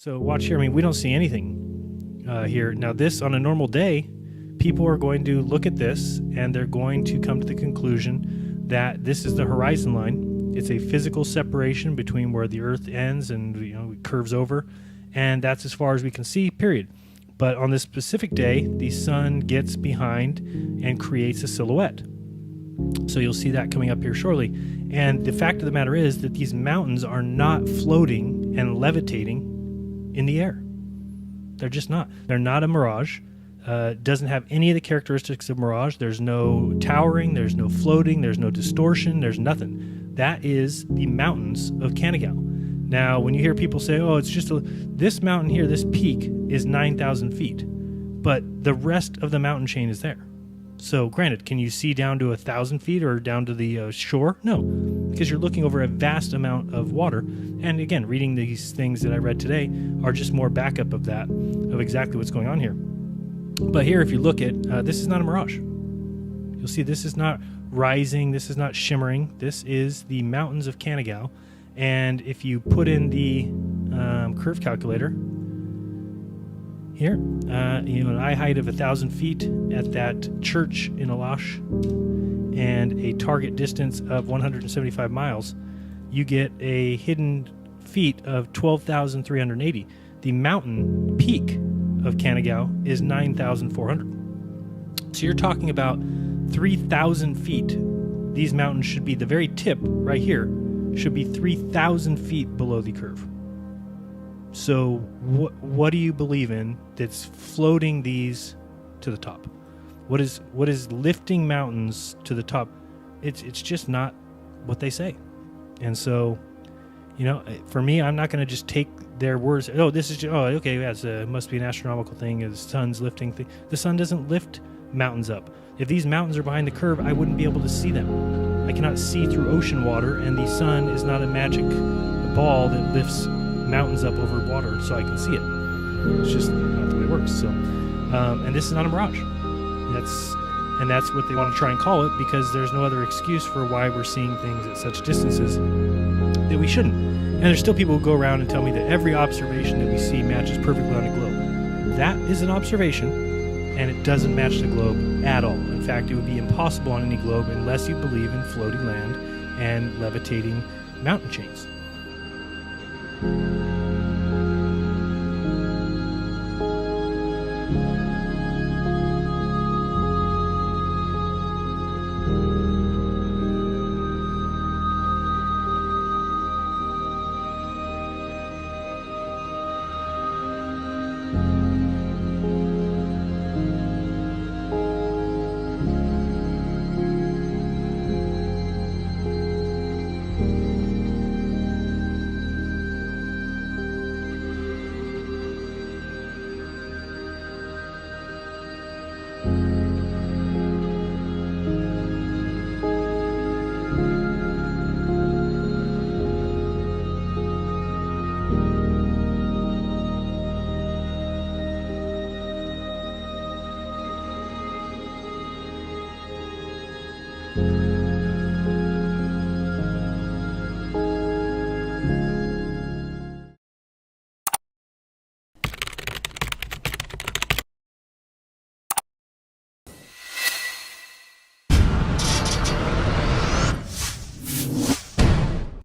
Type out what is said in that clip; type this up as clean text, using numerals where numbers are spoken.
So watch here. I mean, we don't see anything here. Now this, on a normal day, people are going to look at this and they're going to come to the conclusion that this is the horizon line. It's a physical separation between where the Earth ends and it curves over, and that's as far as we can see, period. But on this specific day, the sun gets behind and creates a silhouette. So you'll see that coming up here shortly. And the fact of the matter is that these mountains are not floating and levitating in the air. They're just not. They're not a mirage. Doesn't have any of the characteristics of mirage. There's no towering, there's no floating, there's no distortion, there's nothing. That is the mountains of Canigao. Now, when you hear people say, oh, it's just this mountain here, this peak is 9,000 feet, but the rest of the mountain chain is there. So granted, can you see down to 1,000 feet or down to the shore? No, because you're looking over a vast amount of water. And again, reading these things that I read today are just more backup of that, of exactly what's going on here. But here, if you look at, this is not a mirage. You'll see this is not rising, this is not shimmering. This is the mountains of Canigao. And if you put in the curve calculator here, an eye height of 1,000 feet at that church in Alash and a target distance of 175 miles, you get a hidden feet of 12,380. The mountain peak of Canigao is 9,400. So you're talking about 3,000 feet. These mountains should be, the very tip right here should be 3,000 feet below the curve. So what do you believe in that's floating these to the top? What is lifting mountains to the top? It's just not what they say. And so, for me, I'm not going to just take their words. Oh, this is okay. Yeah, it must be an astronomical thing. The sun's lifting thing. The sun doesn't lift mountains up. If these mountains are behind the curve, I wouldn't be able to see them. I cannot see through ocean water, and the sun is not a magic ball that lifts mountains up over water so I can see it. It's just not the way it works. So, and this is not a mirage. That's what they want to try and call it, because there's no other excuse for why we're seeing things at such distances that we shouldn't. And there's still people who go around and tell me that every observation that we see matches perfectly on a globe. That is an observation, and it doesn't match the globe at all. In fact, it would be impossible on any globe unless you believe in floating land and levitating mountain chains.